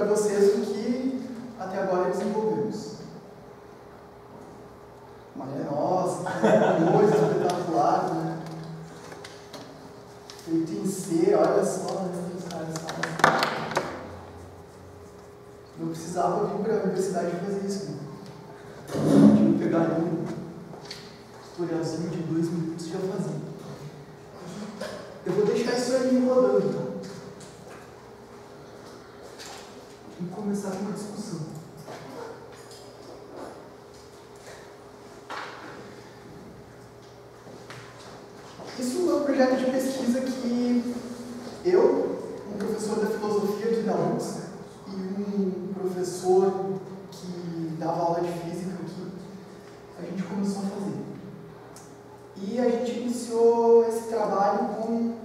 vocês o que até agora desenvolvemos. Nossa, que coisa espetacular, né? Feito em C, olha só, né? Os caras falam. Não precisava vir para a universidade fazer isso, né? Tinha que pegar um tutorialzinho de 2 minutos e já fazia. Eu vou deixar isso aí rodando, tá? Vamos começar com uma discussão. Isso é um projeto de pesquisa que eu, um professor da filosofia aqui da UFSC e um professor que dava aula de física aqui, a gente começou a fazer. E a gente iniciou esse trabalho com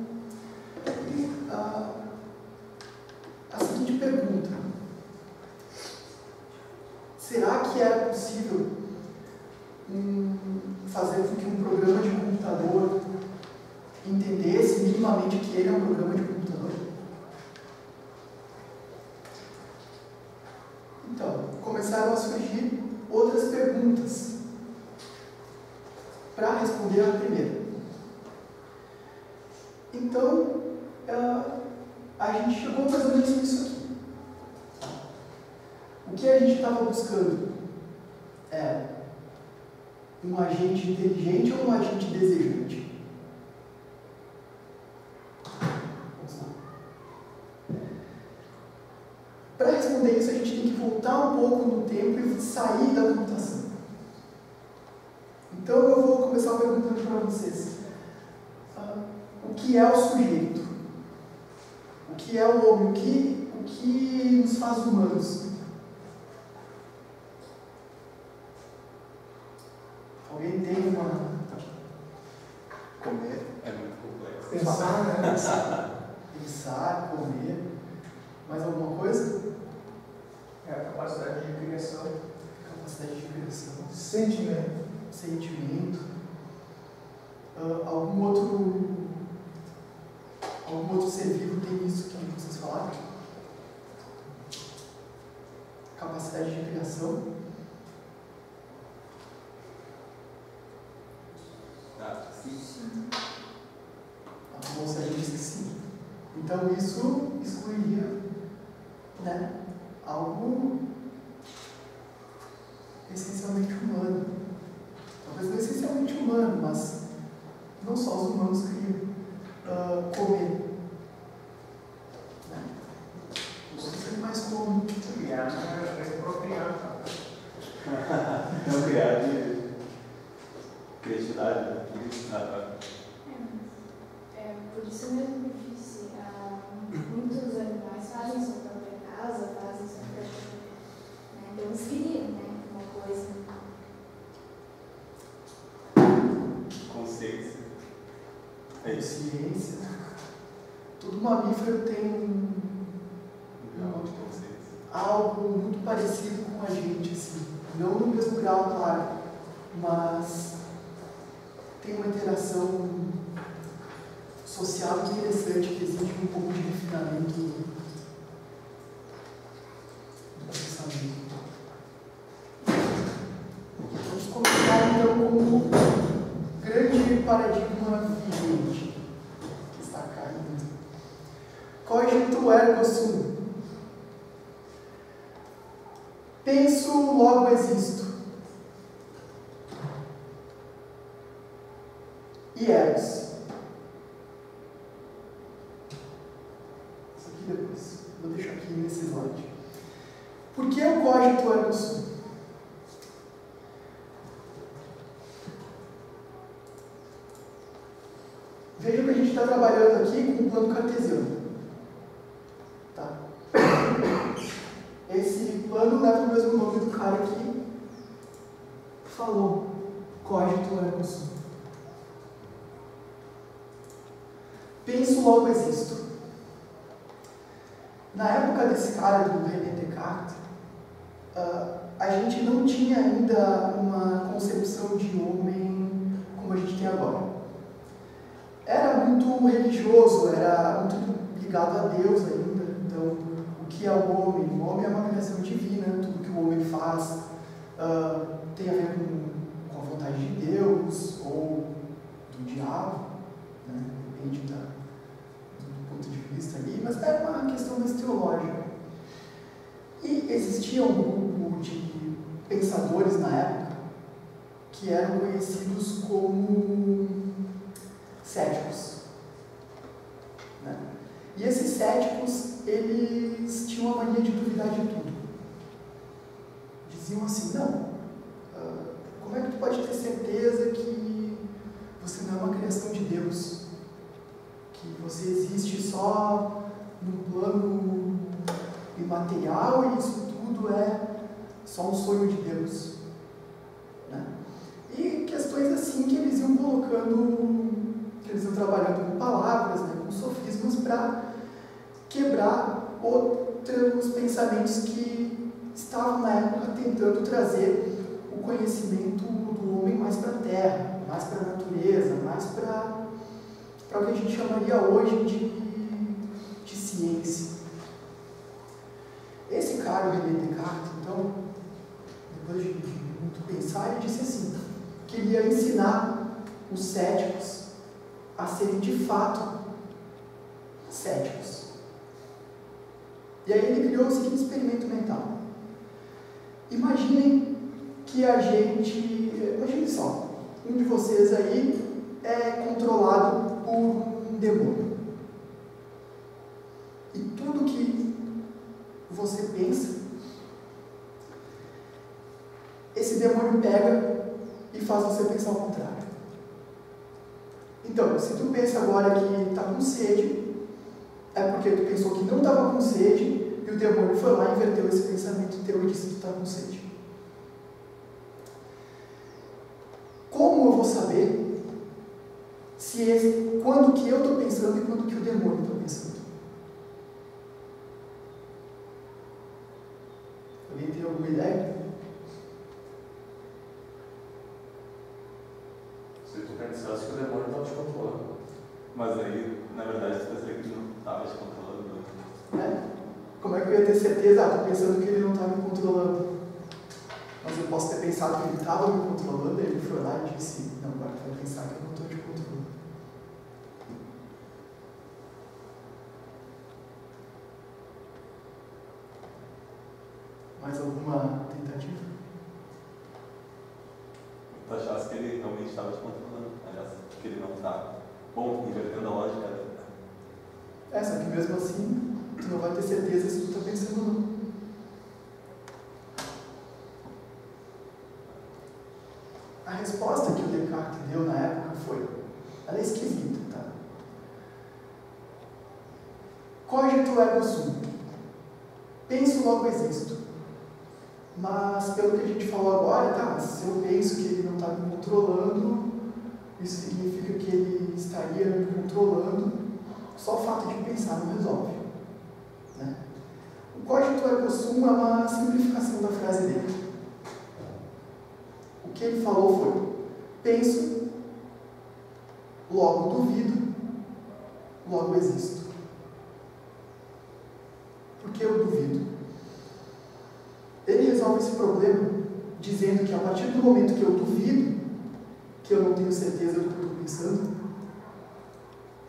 a seguinte pergunta: será que era possível fazer com que um programa de computador entendesse minimamente que ele é um programa de computador? Então, começaram a surgir outras perguntas para responder a primeira. Então, a gente chegou mais ou menos nisso aqui. O que a gente estava buscando é um agente inteligente ou um agente desejante? Vamos lá. Para responder isso, a gente tem que voltar um pouco no tempo e sair da computação. Então eu vou começar perguntando para vocês: o que é o sujeito? O que é o homem? O que nos faz humanos? Alguém tem uma... Comer é muito complexo. Pensar, né? Pensar, comer. Mais alguma coisa? É a capacidade de criação. Capacidade de criação. Sentimento. Sentimento. Algum outro ser vivo tem isso que vocês falaram? Capacidade de criação. Sim. A moça disse que sim. Então isso excluiria, né, algo essencialmente humano. Talvez não essencialmente humano, mas não só os humanos queriam comer. Né? Isso é mais comum. Criar é procriar. Não criar de criatividade, né? Por isso mesmo que eu disse, muitos animais fazem sua própria casa, fazem sua própria... Né? Então eles queriam, né, uma coisa. Consciência. Consciência. Todo mamífero tem algo muito parecido com a gente, assim. Não no mesmo grau, claro, mas tem uma interação social interessante que exige um pouco de refinamento do pensamento. Vamos começar então com o grande paradigma vigente que está caindo. Cogito ergo sum. Penso, logo existo. E ergos. Isso aqui depois. Vou deixar aqui nesse slide. Por que o cogito ergo sum? Veja que a gente está trabalhando aqui com um plano cartesiano. Tá? Esse plano leva o mesmo nome do cara que falou cogito ergo sum. Penso, logo existo. Na época desse cara do René Descartes, a gente não tinha ainda uma concepção de homem como a gente tem agora. Era muito religioso, era muito ligado a Deus ainda. Então, o que é o homem. O homem é uma criação divina, tudo que o homem faz tem a ver com a vontade de Deus ou do diabo, né? Depende do ponto de vista ali, mas é uma questão mais teológica. E existia um grupo de pensadores na época que eram conhecidos como céticos, né? E esses céticos, eles tinham a mania de duvidar de tudo. Diziam assim, não, como é que tu pode ter certeza que você não é uma criação de Deus? Que você existe só num plano imaterial e isso tudo é só um sonho de Deus, né? E questões assim que eles iam colocando, que eles iam trabalhando com palavras, né, com sofismas para quebrar outros pensamentos que estavam na época tentando trazer o conhecimento do homem mais para a terra, mais para a natureza, mais para o que a gente chamaria hoje de ciência. Esse cara, o René Descartes, então, depois de muito pensar, ele disse assim, que ele ia ensinar os céticos a serem de fato céticos. E aí ele criou o seguinte experimento mental. Imaginem que imagine só, um de vocês aí é controlado por um demônio. E tudo que você pensa, esse demônio pega e faz você pensar ao contrário. Então, se tu pensa agora que está com sede, é porque tu pensou que não estava com sede e o demônio foi lá e inverteu esse pensamento teu e disse que tu está com sede. Como eu vou saber quando que eu estou pensando e quando que o demônio está pensando? Alguém tem alguma ideia? Se tu pensasse que o demônio estava te controlando. Mas aí, na verdade, tu pensaria que ele não estava te controlando. Né? Como é que eu ia ter certeza? Estou pensando que ele não estava me controlando. Mas eu posso ter pensado que ele estava me controlando, e ele foi lá e disse, não, agora tu vai pensar que eu não estou te controlando. Mais alguma tentativa? Tu achasse que ele realmente estava te controlando, aliás, que ele não está. Bom, invertendo a lógica. Só que mesmo assim, tu não vai ter certeza se tu está pensando ou não. A resposta que o Descartes deu na época foi, ela é esquisita, tá? Cogito ergo sum. Penso, logo existo. Mas, pelo que a gente falou agora, tá, se eu penso que ele não está me controlando, isso significa que ele estaria me controlando. Só o fato de pensar não resolve, né? O cogito ergo sum é uma simplificação da frase dele. O que ele falou foi, penso, logo duvido, logo existo. Por que eu duvido? Ele resolve esse problema dizendo que a partir do momento que eu duvido, que eu não tenho certeza do que eu estou pensando,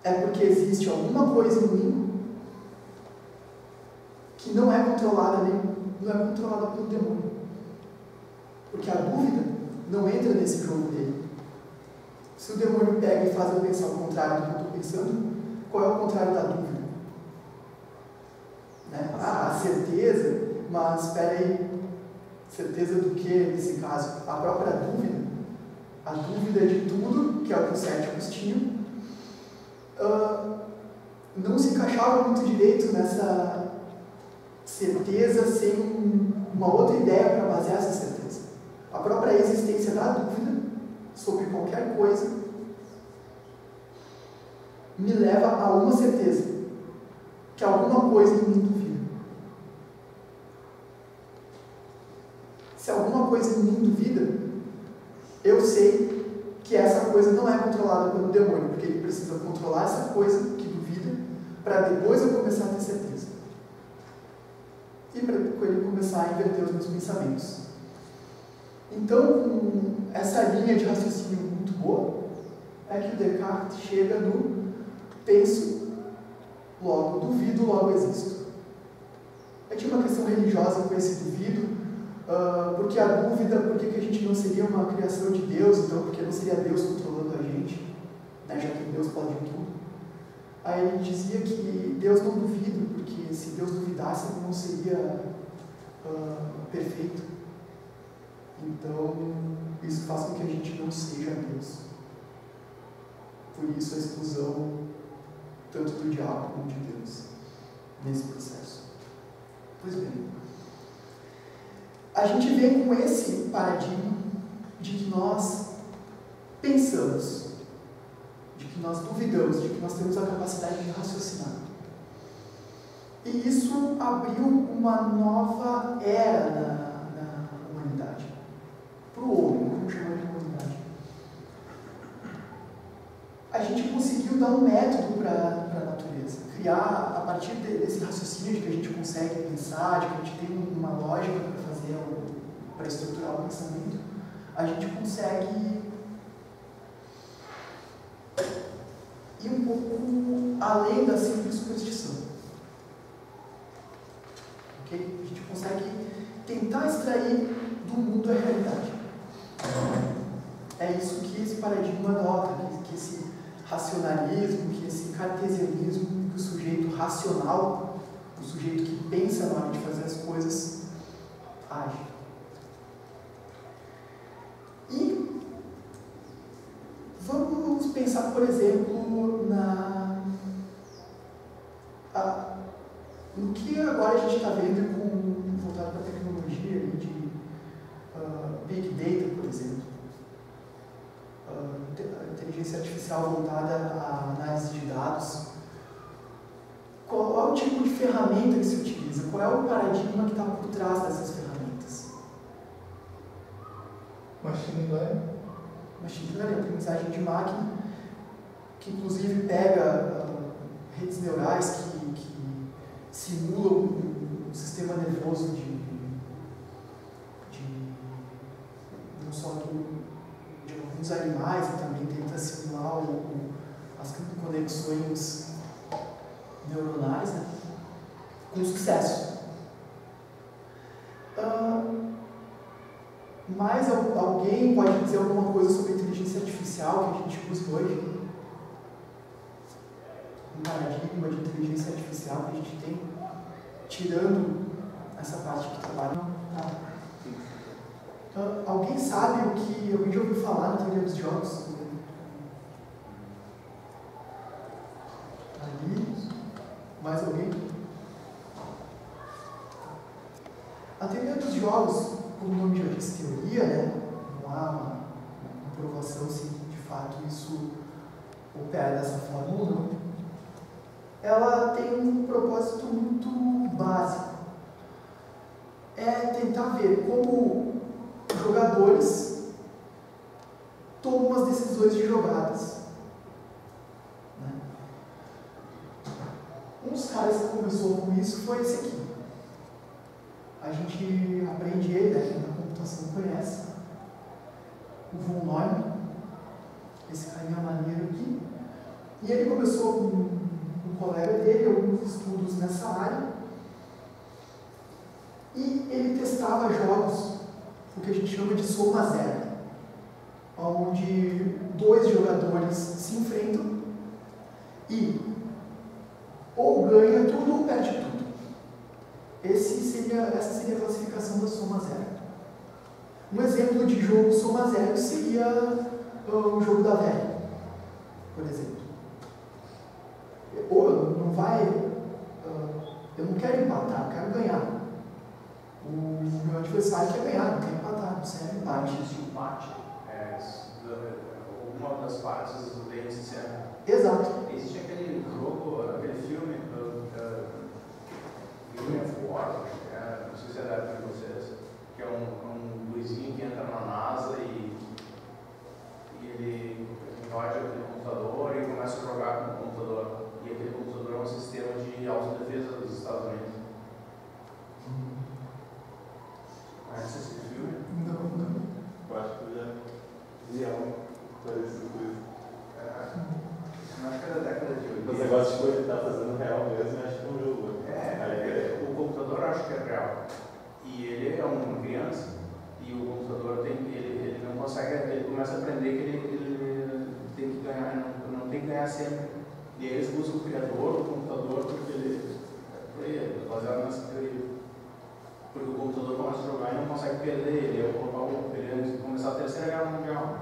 é porque existe alguma coisa em mim que não é controlada pelo demônio. Porque a dúvida não entra nesse jogo dele. Se o demônio pega e faz eu pensar o contrário do que eu estou pensando, qual é o contrário da dúvida? Né? A certeza, mas espera aí, certeza do que nesse caso? A própria dúvida. A dúvida de tudo, que é o que os céticos tinham, não se encaixava muito direito nessa certeza sem uma outra ideia para basear essa certeza. A própria existência da dúvida sobre qualquer coisa me leva a uma certeza, que alguma coisa em mim duvida. Se alguma coisa em mim duvida, eu sei que essa coisa não é controlada pelo demônio, porque ele precisa controlar essa coisa que duvida para depois eu começar a ter certeza. para ele começar a inverter os meus pensamentos. Então, essa linha de raciocínio muito boa é que o Descartes chega no penso, logo duvido, logo existo. Eu tinha uma questão religiosa com esse duvido, porque a dúvida, por que a gente não seria uma criação de Deus, então, porque não seria Deus controlando a gente, né, já que Deus pode tudo. Aí ele dizia que Deus não duvida, porque se Deus duvidasse, ele não seria perfeito. Então, isso faz com que a gente não seja Deus. Por isso a exclusão tanto do diabo como de Deus nesse processo. Pois bem, a gente vem com esse paradigma de que nós pensamos, de que nós duvidamos, de que nós temos a capacidade de raciocinar. E isso abriu uma nova era na humanidade. Para o homem, vamos chamar de humanidade. A gente conseguiu dar um método para a natureza, criar, a partir desse raciocínio de que a gente consegue pensar, de que a gente tem uma lógica para fazer, para estruturar o pensamento, a gente consegue ir um pouco além da simples superstição. Okay? A gente consegue tentar extrair do mundo a realidade. É isso que esse paradigma nota, que esse racionalismo, que esse cartesianismo, que o sujeito racional, o sujeito que pensa na hora de fazer as coisas, age. E vamos pensar, por exemplo, no que agora a gente está vendo voltado para a tecnologia de Big Data, por exemplo. Inteligência artificial voltada à análise de dados. Qual é o tipo de ferramenta que se utiliza? Qual é o paradigma que está por trás dessas ferramentas? Machine learning. Machine learning, aprendizagem de máquina, que inclusive pega redes neurais que simulam um sistema nervoso não só de alguns animais, e também tenta simular as conexões neuronais, né, com sucesso. Mas alguém pode dizer alguma coisa sobre a inteligência artificial que a gente usa hoje? Um paradigma de inteligência artificial que a gente tem, tirando essa parte que trabalha? Alguém sabe alguém já ouviu falar na teoria dos jogos? Ali? Mais alguém? A teoria dos jogos, como o nome já diz, teoria, né? Não há uma comprovação se de fato isso opera dessa forma ou não. Ela tem um propósito muito básico. É tentar ver como jogadores tomam as decisões de jogadas. Né? Um dos caras que começou com isso foi esse aqui. A gente aprende ele, né, quem da computação conhece, o von Neumann, esse carinha maneiro aqui. E ele começou com um colega dele, alguns estudos nessa área, e ele testava jogos, o que a gente chama de soma zero, onde dois jogadores se enfrentam e ou ganha tudo ou perde tudo. Essa seria a classificação da soma zero. Um exemplo de jogo soma zero seria o jogo da velha, por exemplo. Ou não vai, eu não quero empatar, eu quero ganhar. O meu adversário quer ganhar, não quer empatar, não serve empate. Existe empate, alguma das partes tem que ser. Exato. Existe aquele jogo, aquele filme, Game of War, não sei se é da época de vocês, que é um gurizinho que entra na NASA e ele invade aquele computador e começa a jogar com o computador. E aquele computador é um sistema de autodefesa dos Estados Unidos. acha que é real. E ele é uma criança, e o computador ele não consegue, ele começa a aprender que ele tem que ganhar, não tem que ganhar sempre. E aí eles buscam o criador do computador porque ele é baseado nessa teoria. Porque o computador começa a jogar e não consegue perder ele. Eu vou colocar ele começar a Terceira Guerra Mundial.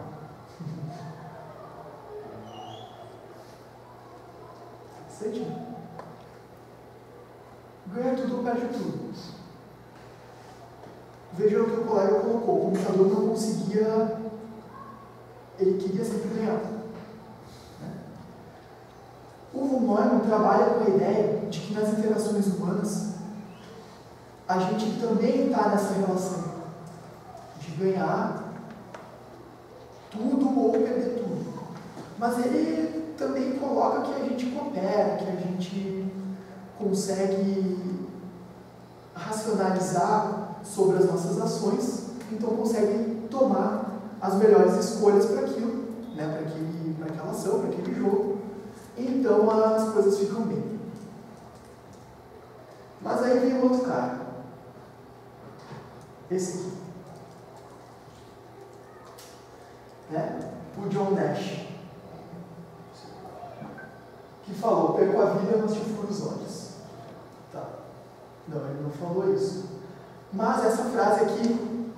Sente? Ganha tudo ou perde tudo. Veja o que o colega colocou. O computador não conseguia. Ele queria sempre ganhar. O von Neumann trabalha com a ideia de que nas interações humanas a gente também está nessa relação de ganhar tudo ou perder tudo. Mas ele também coloca que a gente coopera, que a gente consegue racionalizar sobre as nossas ações, então consegue tomar as melhores escolhas para aquilo, né, para aquela ação, para aquele jogo. Então as coisas ficam bem. Mas aí vem outro cara. Esse aqui. Né? O John Nash. Que falou, perco a vida, mas te furo os olhos. Tá. Não, ele não falou isso. Mas essa frase aqui,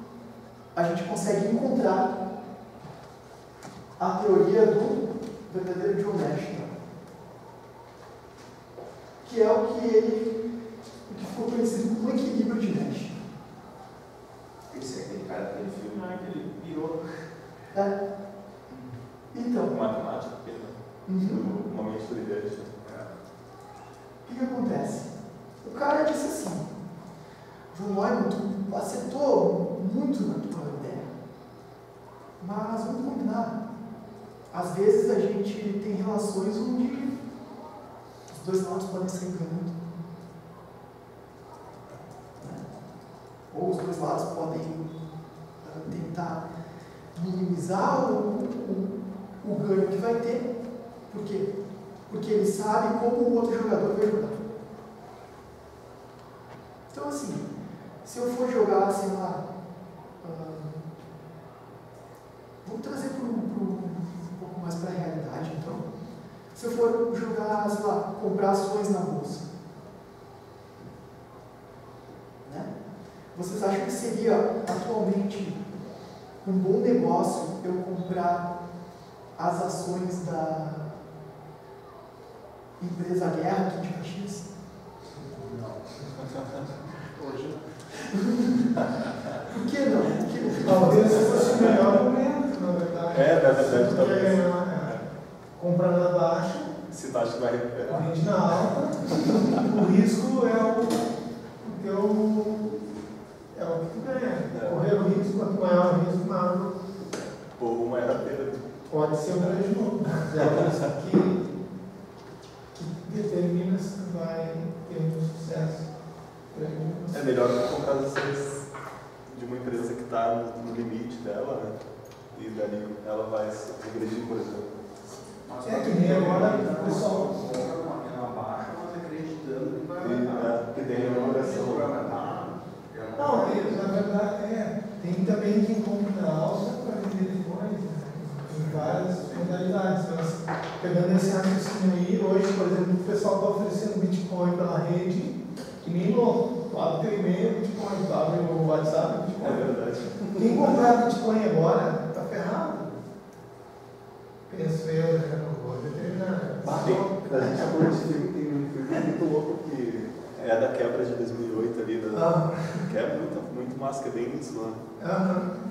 a gente consegue encontrar a teoria do verdadeiro John Nash, né? Que é o que ficou conhecido como equilíbrio de Nash. Esse é aquele cara daquele filme, né, que ele pirou. É. Então. Matemática, no momento brilhante. O que acontece? O cara disse assim: Von Neumann, tu acertou muito na tua ideia. Mas vamos combinar. Às vezes a gente tem relações onde os dois lados podem sair ganhando. Ou os dois lados podem tentar minimizar o ganho que vai ter. Por quê? Porque ele sabe como o outro jogador vai jogar. Então, assim, se eu for jogar, sei lá, vamos trazer um pouco mais para a realidade, então. Se eu for jogar, sei lá, comprar ações na bolsa, né? Vocês acham que seria atualmente um bom negócio eu comprar as ações da empresa Guerra aqui de Caxias? Não. Hoje Por que não? Talvez fosse o melhor momento, na verdade. É, na verdade, talvez. Comprar na baixa, Se tu acha que vai recuperar. vende na alta, o risco é o que tu ganha. Correr o risco, quanto maior o risco, maior Ou uma era perda. pode ser um prejuízo. É isso que determina se tu vai ter um sucesso. É melhor tu comprar as ações de uma empresa que está no limite dela, né? E dali ela vai se regredir, por exemplo. É que nem agora o pessoal compra uma pena baixa, mas acreditando que vai aumentar. Que tem remuneração. não, na verdade, tem também quem compra na alta para vender depois, né? Tem várias modalidades. Então, pegando esse raciocínio aí, hoje, por exemplo, o pessoal está oferecendo Bitcoin pela rede, que nem louco. Tu abre teu e-mail, Bitcoin, tu abre o WhatsApp, Bitcoin. É verdade. Quem comprar Bitcoin agora está ferrado. Penso eu, né? Não vou determinar. A gente falou desse filme, tem um filme muito louco que é da quebra de 2008 ali, que é muito massa, que é bem isso, mano.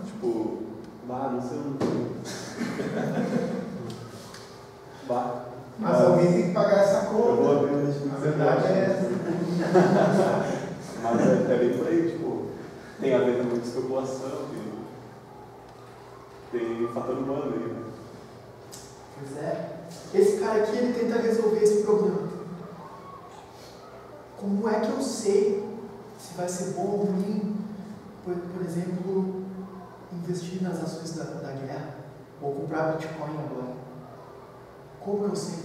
Tipo, não sei onde. Mas alguém tem que pagar essa conta. Eu vou abrir A verdade é essa. Mas é bem por aí, tipo, tem a ver também com especulação, tem fator humano aí, né? Pois é. Esse cara aqui, ele tenta resolver esse problema. Como é que eu sei se vai ser bom ou ruim, por exemplo, investir nas ações da guerra? Ou comprar Bitcoin agora? Como que eu sei?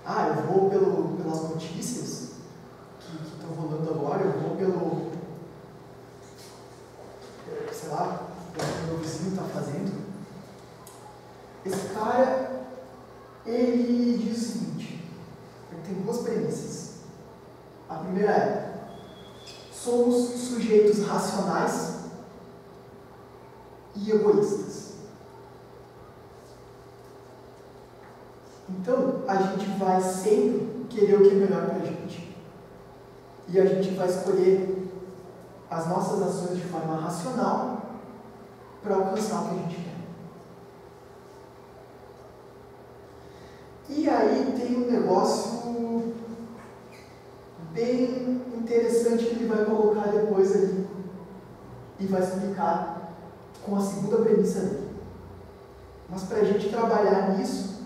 Eu vou pelas notícias estão rolando agora, eu vou pelo, sei lá, o que meu vizinho está fazendo. Esse cara, ele diz o seguinte, ele tem duas premissas. A primeira é, somos sujeitos racionais e egoístas. Então, a gente vai sempre querer o que é melhor para a gente. E a gente vai escolher as nossas ações de forma racional para alcançar o que a gente quer. E aí tem um negócio bem interessante que ele vai colocar depois ali e vai explicar com a segunda premissa dele. Mas para a gente trabalhar nisso,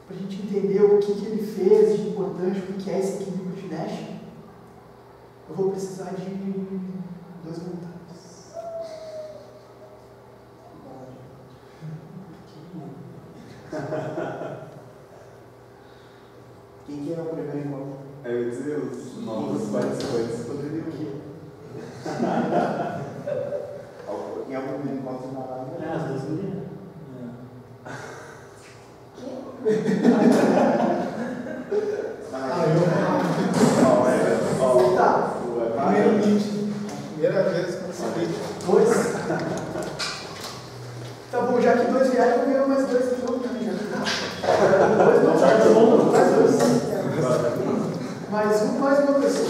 para a gente entender o que ele fez de importante, o que é esse equilíbrio de Nash, eu vou precisar de 2 voluntários. Quem que é o primeiro encontro? Eu ia dizer, os novos participantes poderiam ir. Quem é o primeiro encontro na live? As duas meninas. Tá. Primeiro meet. Primeira vez que você meet. 2? Tá bom, já que 2 vieram, eu ganho mais 2 aqui no caminho. 2 não, mais 2. Mais um, mais uma pessoa.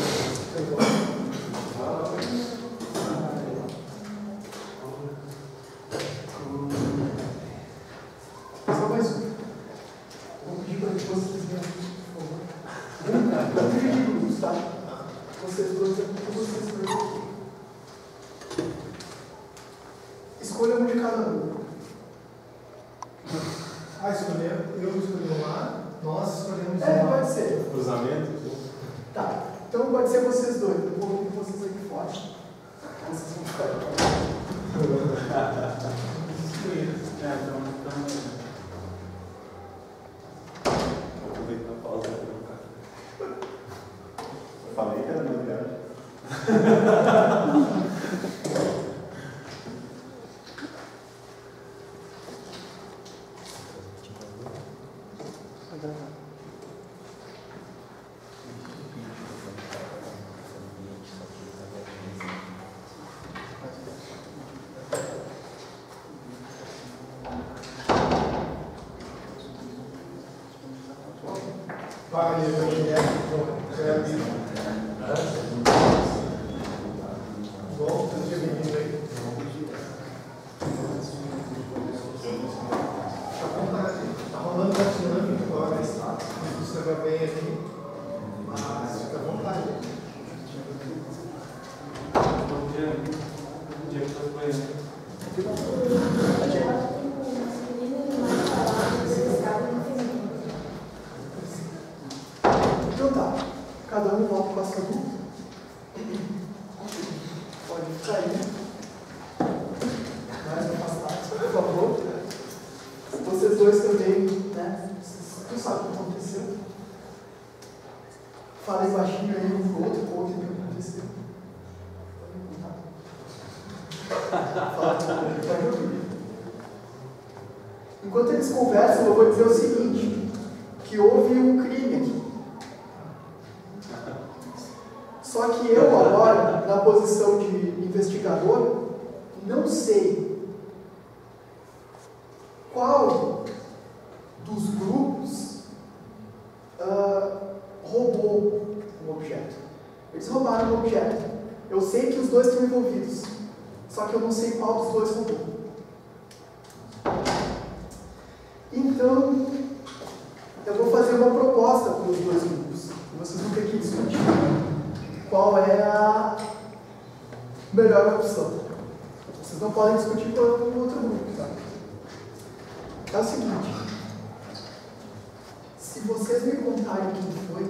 Só mais um. Vou pedir para que vocês venham aqui, por favor. Vamos dividir em grupos, tá? Vocês dois aqui e vocês dois aqui. Escolha um de cada grupo. Eu escolhi um lá, nós escolhemos um lá. Pode ser. Cruzamento? Tá. Então pode ser vocês dois. Eu vou ouvir vocês aqui fora. Vocês vão ficar aqui. Vou aproveitar a pausa para trocar. Eu falei que era novidade. Então tá, cada um volta com a sua dúvida. Pode ficar aí. Mais afastados, por favor. Vocês dois também, né? Vocês sabem o que aconteceu. Falei baixinho aí um pro outro, o que aconteceu. Pode ouvir. Enquanto eles conversam, eu vou dizer o seguinte, que houve um crime aqui. Só que eu agora, na posição de investigador, não sei qual dos grupos roubou um objeto. Eles roubaram um objeto. Eu sei que os dois estão envolvidos, só que eu não sei qual dos dois roubou. Então, eu vou fazer uma proposta para os dois grupos. Vocês vão ter que discutir qual é a melhor opção. Vocês não podem discutir com o outro grupo, tá? É o seguinte, se vocês me contarem quem foi,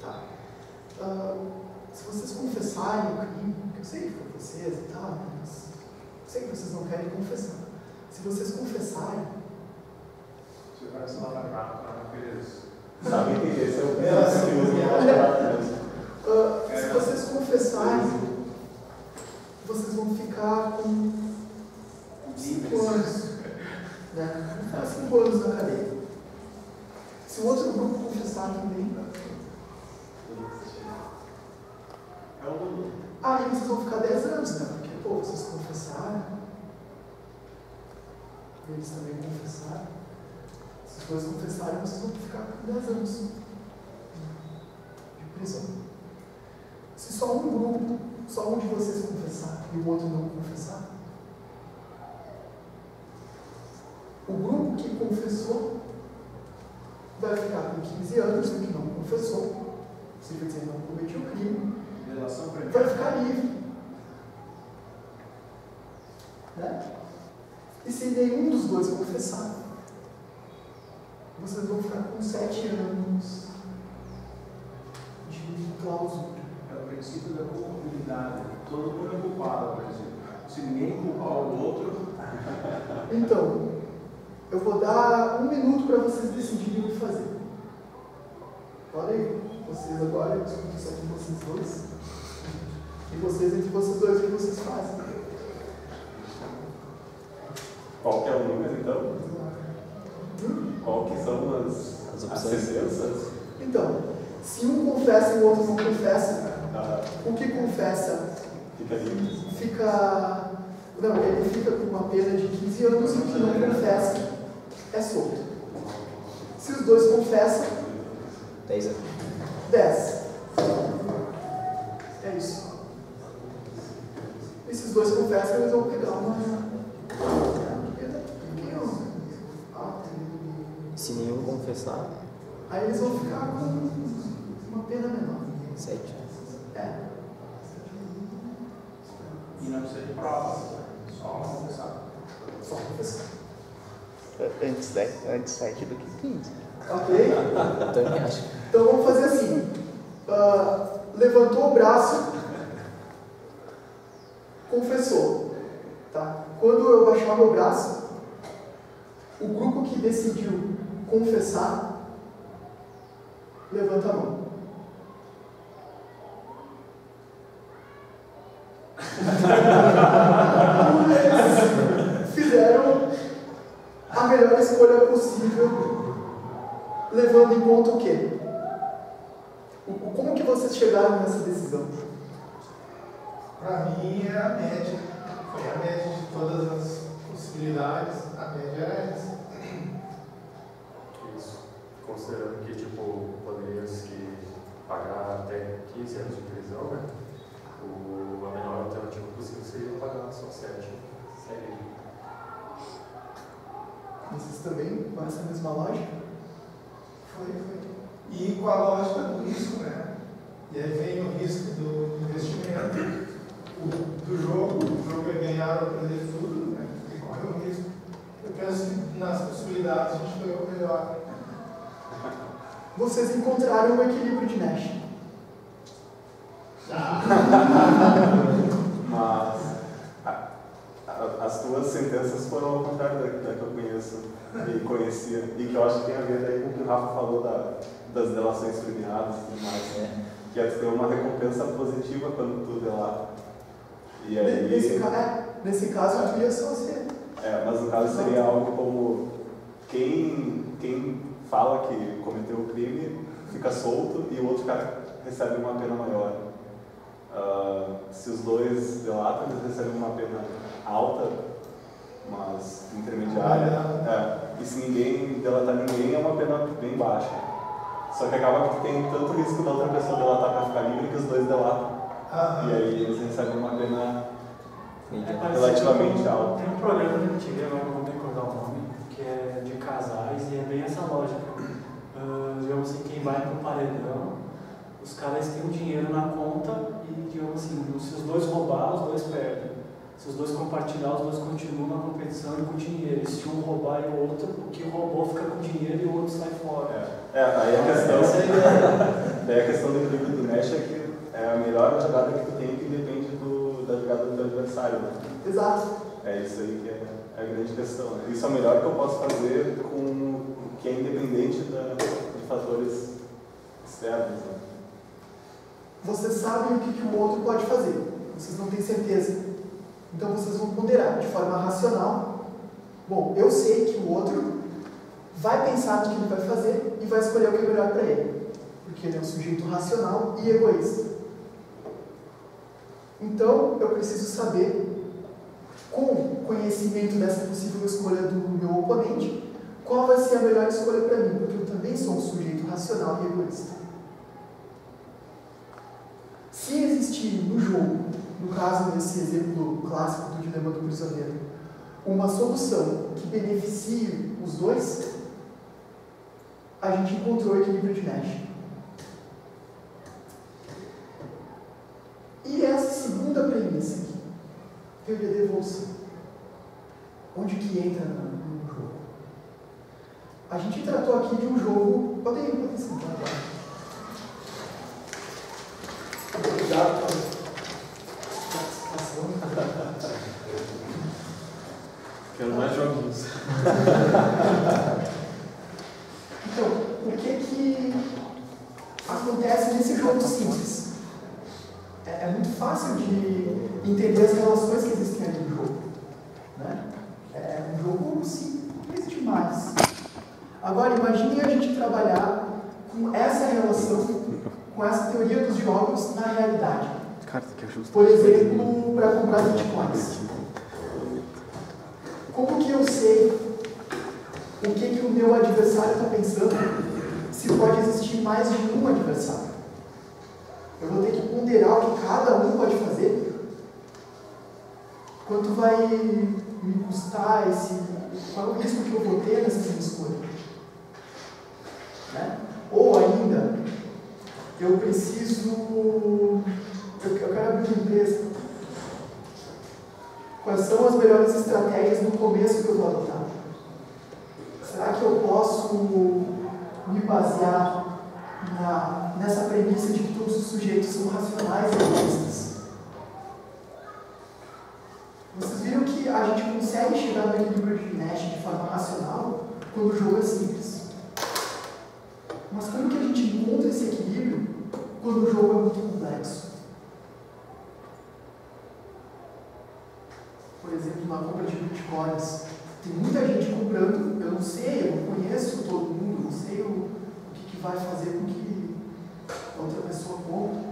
tá? Se vocês confessarem o crime, que eu sei que foi vocês e tal, mas eu sei que vocês não querem confessar. Se vocês confessarem, Você vai lá naqueles Sabem que esse é o se vocês confessarem, vocês vão ficar com 5 anos. Né? Vão ficar 5 anos na cadeia. Se o outro grupo confessar também. Aí vocês vão ficar 10 anos, né? Porque, pô, vocês confessaram. Eles também confessaram. Se os dois confessarem, vocês vão ficar com 10 anos de prisão. Se só um grupo, só um de vocês confessar e o outro não confessar, o grupo que confessou vai ficar com 15 anos, o que não confessou, se quer dizer, não cometeu o crime, vai ficar livre. Né? E se nenhum dos dois confessar, vocês vão ficar com 7 anos de clausura. É o princípio da culpabilidade. Todo mundo é culpado, por exemplo. Se ninguém culpar o outro. Então, eu vou dar 1 minuto para vocês decidirem o que fazer. Olha aí, vocês agora, eu discuto isso aqui com vocês dois. E vocês, entre vocês dois, o que vocês fazem? Qual que é o número, então? Qual que são as sentenças? Então, se um confessa e o outro não confessa, o que confessa fica livre. Não, ele fica com uma pena de 15 anos e o que não confessa é solto. Se os dois confessam, 10 anos. 10. É isso. E se os dois confessam, eles vão pegar uma pena alta. Se nenhum confessar, Aí eles vão ficar com uma pena menor. 7. É. E não precisa de prova. Só confessar. Só confessar. Antes 7 do que 15. Ok? Eu também acho. Então vamos fazer assim. Levantou o braço, confessou. Tá? Quando eu baixar meu braço, o grupo que decidiu confessar, levanta a mão. Eles fizeram a melhor escolha possível, levando em conta o quê? Como que vocês chegaram nessa decisão? Para mim é a média. Foi a média de todas as possibilidades. A média era essa. Isso. Considerando que, tipo, poderia-se pagar até 15 anos de prisão, né? A menor alternativa possível seria pagar só 7. Sério. Vocês também com essa mesma lógica? Foi. E com a lógica do risco, né? E aí vem o risco do investimento, do jogo. O jogo é ganhar ou perder tudo, né? E corre o risco. Eu penso que nas possibilidades a gente foi o melhor. Vocês encontraram o equilíbrio de Nash. Mas as tuas sentenças foram ao contrário da que eu conheço e conhecia. E que eu acho que tem a ver daí com o que o Rafa falou das delações premiadas e tudo mais. Que é ter uma recompensa positiva quando tu delata. E aí, nesse caso, tu ia só ser. mas no caso seria algo como quem fala que cometeu o crime fica solto e o outro cara recebe uma pena maior. Se os dois delatam, eles recebem uma pena alta, mas intermediária. E se ninguém delatar ninguém, é uma pena bem baixa. Só que acaba que tem tanto risco da outra pessoa delatar para ficar livre que os dois delatam. E aí eles recebem uma pena relativamente alta. Tem um programa da MTV, agora não vou recordar o nome, que é de casais e é bem essa lógica. Digamos assim, quem vai para o paredão, os caras têm um dinheiro na conta e, digamos assim, se os dois roubar, os dois perdem. Se os dois compartilhar, os dois continuam na competição e com dinheiro. E se um roubar e o outro, o que roubou fica com dinheiro e o outro sai fora. Aí a questão do equilíbrio do Nash é que é a melhor jogada que tu tem que depende da jogada do teu adversário, né? Exato. É isso aí que é a grande questão. Né? Isso é o melhor que eu posso fazer com que é independente de de fatores externos. Né? Vocês sabem o que o outro pode fazer, vocês não têm certeza. Então vocês vão ponderar de forma racional. Bom, eu sei que o outro vai pensar no que ele vai fazer e vai escolher o que é melhor para ele, porque ele é um sujeito racional e egoísta. Então eu preciso saber, com conhecimento dessa possível escolha do meu oponente, qual vai ser a melhor escolha para mim, porque eu também sou um sujeito racional e egoísta. Se existir no jogo, no caso desse exemplo clássico do dilema do prisioneiro, uma solução que beneficie os dois, a gente encontrou o equilíbrio de Nash. E essa segunda premissa aqui, teoria da evolução, onde que entra no jogo? A gente tratou aqui de um jogo... Podem sentar agora. Obrigado pela participação. Quero mais joguinhos. Então, o que acontece nesse jogo simples? É muito fácil de entender as relações que existem ali no jogo. Né? É um jogo simples demais. Agora, imagine a gente trabalhar com essa relação, com essa teoria dos jogos na realidade. Por exemplo, para comprar bitcoins. Como que eu sei o que o meu adversário está pensando se pode existir mais de um adversário? Eu vou ter que ponderar o que cada um pode fazer? Quanto vai me custar qual é o risco que eu vou ter nessa minha escolha? Né? Ou ainda, eu quero abrir uma empresa. Quais são as melhores estratégias no começo que eu vou adotar? Será que eu posso me basear nessa premissa de que todos os sujeitos são racionais e egoístas? Vocês viram que a gente consegue chegar no equilíbrio de Nash de forma racional quando o jogo é simples. Mas como que a gente encontra esse equilíbrio quando o jogo é muito complexo? Por exemplo, na compra de bitcoins, tem muita gente comprando, eu não sei, eu não conheço todo mundo, não sei o que vai fazer com que a outra pessoa compre.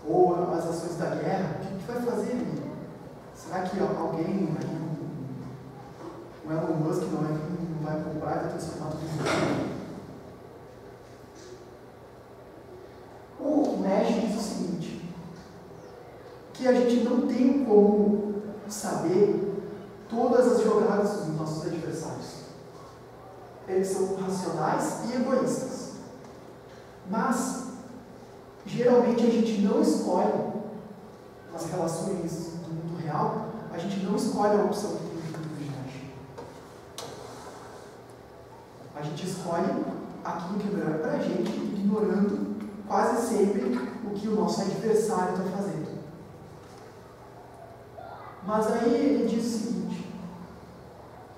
Ou as ações da guerra, o que vai fazer ali? Será que alguém, o Elon Musk não vai comprar e vai transformar tudo em dinheiro? O Nash diz o seguinte, que a gente não tem como saber todas as jogadas dos nossos adversários. Eles são racionais e egoístas. Mas, geralmente, a gente não escolhe, nas relações do mundo real, a gente não escolhe a opção que tem no equilíbrio de Nash. A gente escolhe aquilo que é melhor para a gente, ignorando quase sempre o que o nosso adversário está fazendo. Mas aí ele diz o seguinte,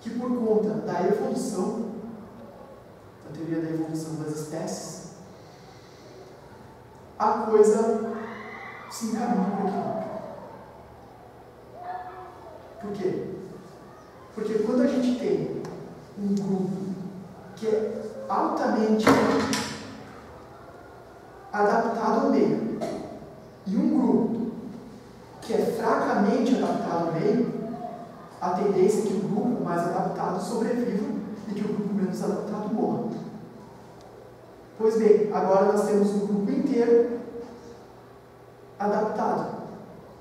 que por conta da evolução, da teoria da evolução das espécies, a coisa se encaminha para o equilíbrio. Por quê? Porque quando a gente tem um grupo que é altamente adaptado ao meio e um grupo que é fracamente adaptado ao meio, a tendência é que o grupo mais adaptado sobreviva e que o grupo menos adaptado morra. Pois bem, agora nós temos um grupo inteiro adaptado.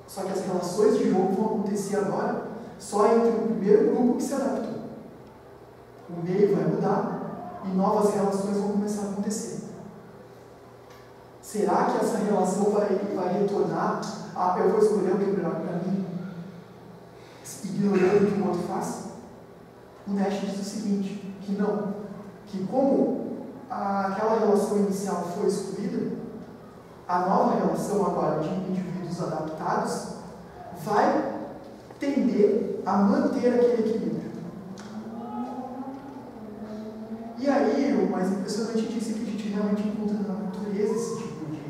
Só que as relações de jogo vão acontecer agora só entre o primeiro grupo que se adaptou. O meio vai mudar e novas relações vão começar a acontecer. Será que essa relação vai retornar a eu vou escolher o que é melhor para mim, ignorando o que o outro faz? O Nash diz o seguinte, que não, que como aquela relação inicial foi excluída, a nova relação agora de indivíduos adaptados vai tender a manter aquele equilíbrio. E aí, o mais impressionante disso é que a gente realmente encontra na natureza esse tipo de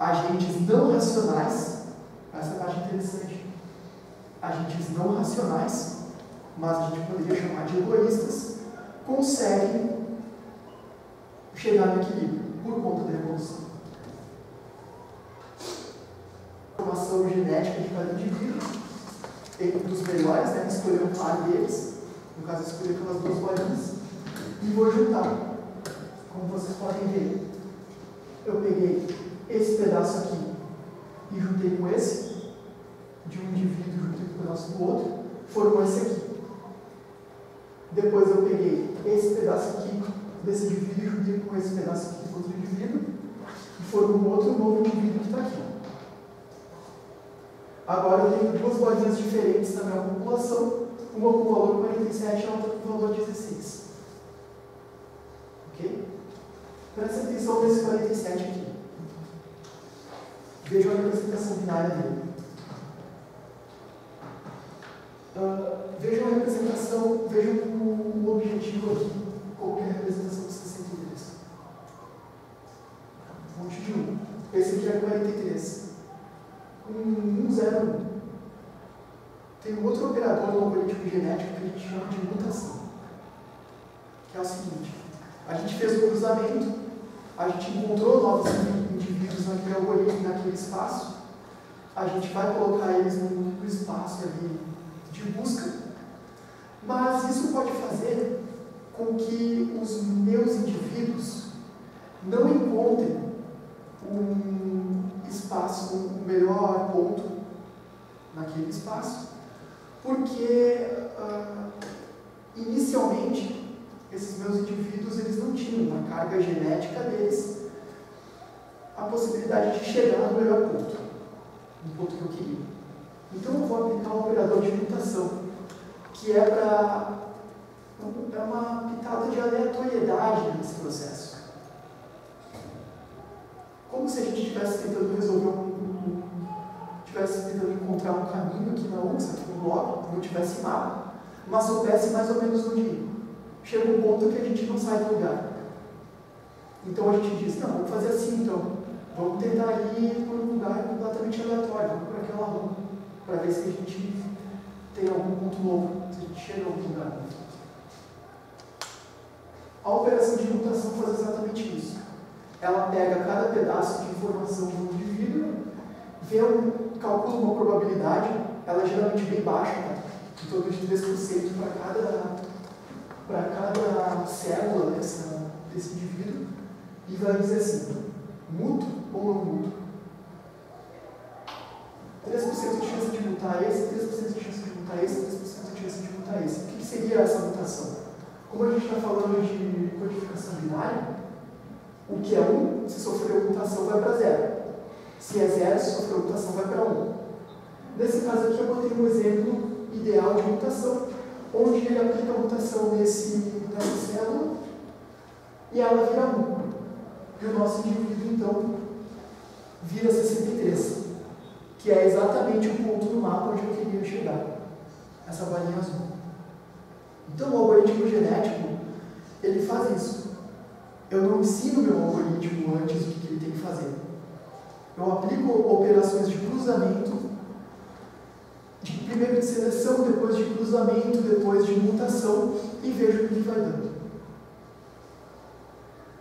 agentes não racionais. Essa é a parte interessante. Agentes não racionais, mas a gente poderia chamar de egoístas, conseguem chegar no equilíbrio por conta da evolução. Formação genética de cada indivíduo, entre os melhores, né, escolher um par deles, no caso escolher aquelas duas bolinhas, e vou juntar. Como vocês podem ver, eu peguei esse pedaço aqui e juntei com esse, de um indivíduo juntei com um pedaço do outro, formou esse aqui. Depois eu peguei esse pedaço aqui desse indivíduo e juntei com esse pedaço aqui do outro indivíduo, e formou um outro novo indivíduo que está aqui. Agora eu tenho duas bolinhas diferentes na minha população, uma com valor 47 e a outra com valor 16. Ok? Presta atenção nesse 47 aqui. Vejam a representação binária dele. Vejam a representação, vejam o objetivo aqui, como é a representação do 63. Monte de 1. Esse aqui é 43. 101. Tem um outro operador no algoritmo genético que a gente chama de mutação. Que é o seguinte: a gente fez um cruzamento, a gente encontrou novos indivíduos naquele algoritmo, naquele espaço, a gente vai colocar eles no espaço ali de busca, mas isso pode fazer com que os meus indivíduos não encontrem um espaço, um melhor ponto naquele espaço, porque inicialmente esses meus indivíduos eles não tinham na carga genética deles a possibilidade de chegar no melhor ponto, no ponto que eu queria. Então eu vou aplicar um operador de mutação, que é uma pitada de aleatoriedade nesse processo. Como se a gente estivesse tentando resolver estivesse tentando encontrar um caminho aqui na URGS, aqui no bloco, não tivesse mapa, mas soubesse mais ou menos onde ir. Chega um ponto que a gente não sai do lugar. Então a gente diz, não, vamos fazer assim então. Vamos tentar ir por um lugar completamente aleatório, vamos por aquela rua, para ver se a gente tem algum ponto novo, se a gente chega a algum lugar novo. A operação de mutação faz exatamente isso. Ela pega cada pedaço de informação do indivíduo, calcula uma probabilidade, ela é geralmente bem baixa, né? Em torno de 3% para cada célula desse indivíduo, e vai dizer assim, muto ou não muto? 3% de chance de mutar esse, 3% de chance de mutar esse, 3% de chance de mutar esse. O que seria essa mutação? Como a gente está falando de codificação binária, o que é 1, se sofreu mutação, vai para 0. Se é 0, se sofreu mutação, vai para 1. Nesse caso aqui, eu botei um exemplo ideal de mutação, onde ele aplica a mutação nessa célula e ela vira 1. E o nosso indivíduo, então, vira 63, que é exatamente o ponto do mapa onde eu queria chegar, essa bolinha azul. Então, o algoritmo genético, ele faz isso. Eu não ensino meu algoritmo antes do que ele tem que fazer. Eu aplico operações de cruzamento, primeiro de seleção, depois de cruzamento, depois de mutação, e vejo o que vai dando.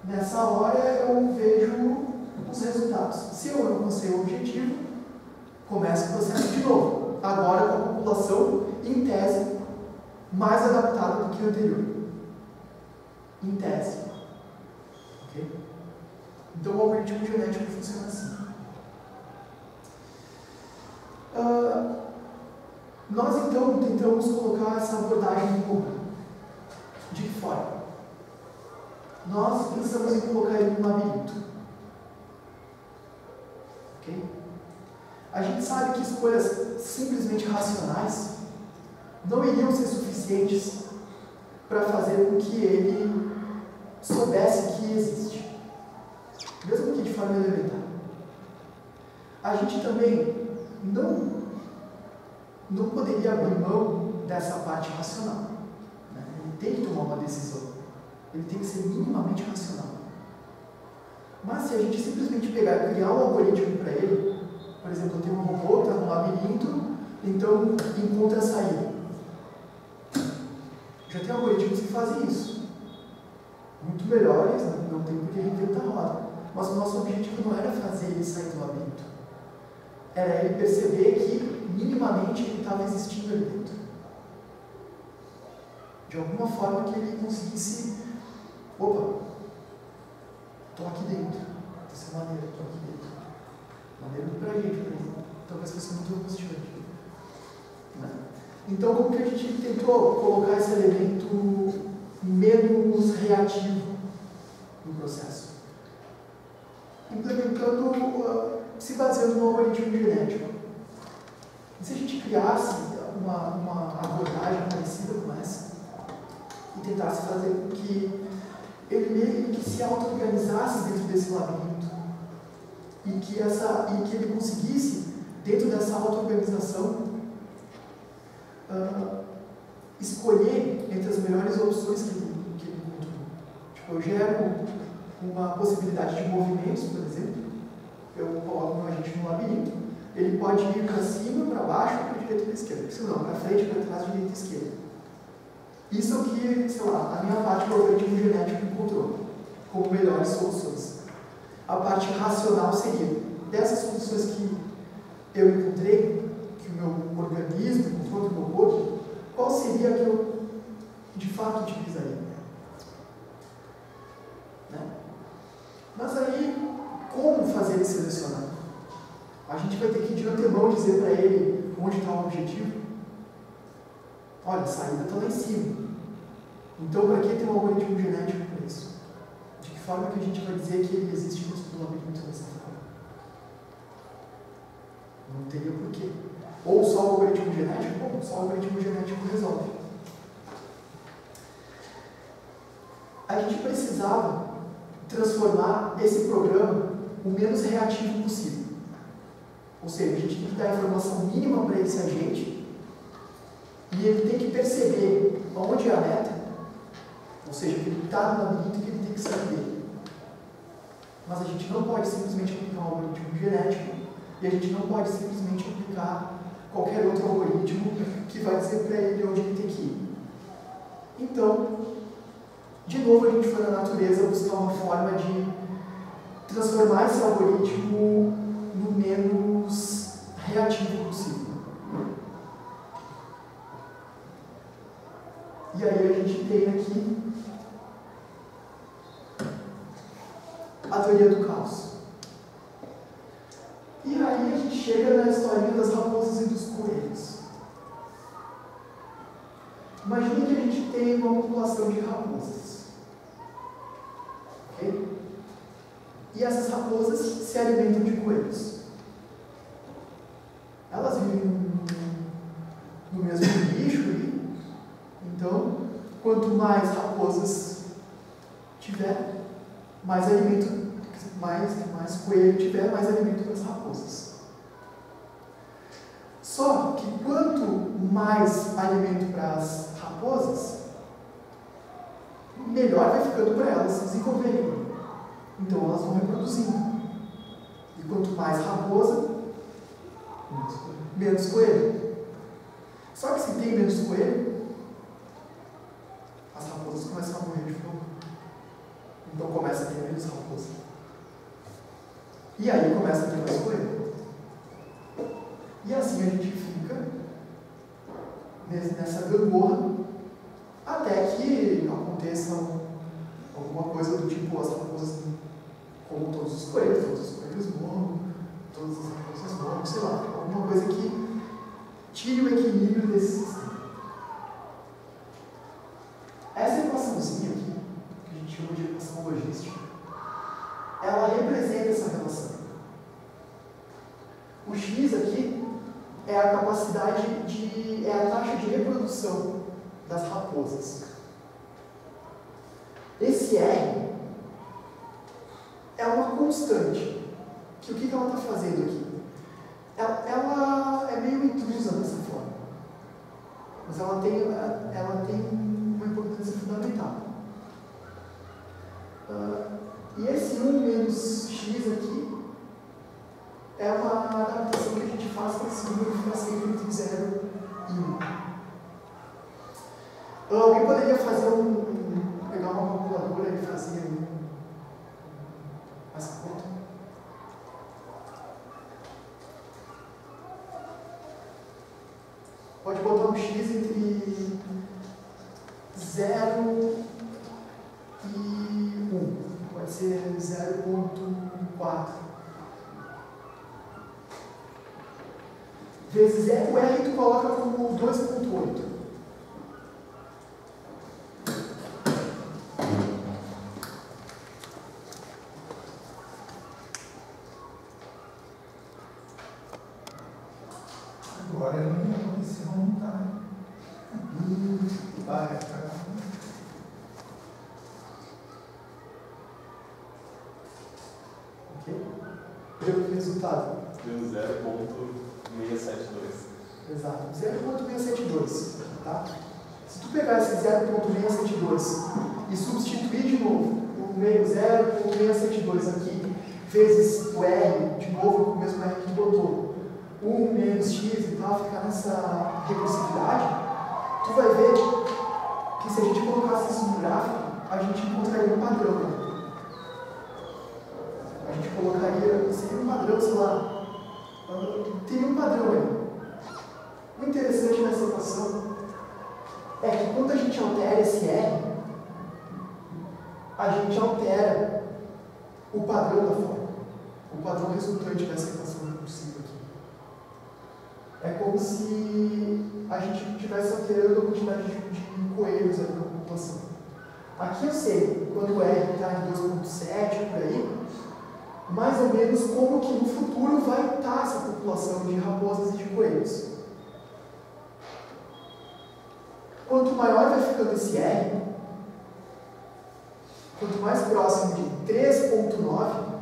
Nessa hora eu vejo os resultados. Se eu alcancei o objetivo, começa o processo de novo. Agora com a população, em tese, mais adaptada do que o anterior. Em tese. Okay? Então o algoritmo genético funciona assim. Nós então tentamos colocar essa abordagem em comum. De que forma? Nós pensamos em colocar ele num labirinto. Ok? A gente sabe que escolhas simplesmente racionais não iriam ser suficientes para fazer com que ele soubesse que existe, mesmo que de forma elementar. A gente também não poderia abrir mão dessa parte racional, né? Ele tem que tomar uma decisão. Ele tem que ser minimamente racional. Mas se a gente simplesmente pegar e criar um algoritmo para ele, por exemplo, eu tenho um robô que está num labirinto, então encontra a saída. Já tem algoritmos que fazem isso. Muito melhores, não tem por que reinventar a roda. Mas o nosso objetivo não era fazer ele sair do labirinto. Era ele perceber que, minimamente, ele estava existindo ali dentro. De alguma forma que ele conseguisse... Opa! Estou aqui dentro. Dessa maneira, estou aqui dentro. Maneira pra gente, por exemplo. Talvez fosse muito angustiante. Então, como que a gente tentou colocar esse elemento menos reativo no processo? Implementando, se baseando no algoritmo genético. E se a gente criasse uma abordagem parecida com essa e tentasse fazer com que ele meio que se auto-organizasse dentro desse labirinto e que ele conseguisse, dentro dessa auto-organização, escolher entre as melhores opções que ele encontrou. Tipo, eu gero uma possibilidade de movimentos, por exemplo, eu coloco um agente no labirinto, ele pode ir para cima, para baixo, para a direita e para a esquerda. Se não, para frente, para trás, direita e esquerda. Isso é o que, sei lá, a minha parte do algoritmo genético encontrou como melhores soluções. A parte racional seria, dessas soluções que eu encontrei, que o meu organismo encontrou, do meu corpo, qual seria a que eu de fato utilizaria? Né? Mas aí, como fazer ele selecionar? A gente vai ter que de antemão dizer para ele onde está o objetivo. Olha, a saída está lá em cima. Então, para que ter um algoritmo genético para isso? De que forma que a gente vai dizer que ele existe dentro do labirinto dessa forma? Não teria porquê. Ou só o algoritmo genético? Bom, só o algoritmo genético resolve. A gente precisava transformar esse programa o menos reativo possível. Ou seja, a gente tem que dar a informação mínima para esse agente e ele tem que perceber onde é a meta, ou seja, que ele está no labirinto e que ele tem que sair dele. Mas a gente não pode simplesmente aplicar um algoritmo genético e a gente não pode simplesmente aplicar qualquer outro algoritmo que vai dizer para ele onde ele tem que ir. Então, de novo a gente foi na natureza buscar uma forma de transformar esse algoritmo no menos reativo possível. E aí a gente tem aqui a teoria do caos. E aí a gente chega na historinha das raposas e dos coelhos. Imagine que a gente tem uma população de raposas. Ok? E essas raposas se alimentam de coelhos. Elas vivem no mesmo lixo ali. Então, quanto mais raposas tiver, mais alimento, mais coelho tiver, mais alimento para as raposas. Só que quanto mais alimento para as raposas, melhor vai ficando para elas se desenvolverem. Então elas vão reproduzindo. E quanto mais raposa, menos coelho. Só que se tem menos coelho, as raposas começam a morrer de fome. Então começa a ter menos raposa. E aí começa a ter mais coelho. E assim a gente fica nessa gangorra até que aconteça alguma coisa do tipo as raposas comam todos os coelhos morram, todas as raposas morram, sei lá, alguma coisa que tire o equilíbrio desse sistema. Essa equaçãozinha aqui, que a gente chama de equação logística, ela representa essa relação. O X aqui é a capacidade é a taxa de reprodução das raposas. Esse R é uma constante. Que o que ela está fazendo aqui? Ela é meio intrusa dessa forma. Mas ela tem uma importância fundamental. E esse 1 menos x aqui é uma adaptação que a gente faz para esse número ficar sempre entre 0 e 1. Alguém poderia fazer pegar uma calculadora e fazer essa conta? Pode botar um x entre 0 e 1. Pode ser 0,4. Vezes o R tu coloca como 2,8. Agora eu não aconteceu, não tá. Vai, Ok? Deu o resultado? Deu 0,672. Exato, 0,672. Tá? Se tu pegar esse 0,672 e substituir de novo o 0,672 aqui, vezes o R, de novo, o mesmo R que botou, 1 menos x e tal, ficar nessa recursividade, tu vai ver que se a gente colocasse isso no gráfico, a gente encontraria um padrão. Né? A gente colocaria, seria um padrão, sei lá, teria um padrão aí. O interessante nessa equação é que quando a gente altera esse R, a gente altera o padrão da forma, o padrão resultante dessa equação recursiva aqui. É como se a gente estivesse alterando a quantidade de coelhos ali na população. Aqui eu sei, quando o R está em 2,7 por aí, mais ou menos como que no futuro vai estar essa população de raposas e de coelhos. Quanto maior vai ficando esse R, quanto mais próximo de 3,9,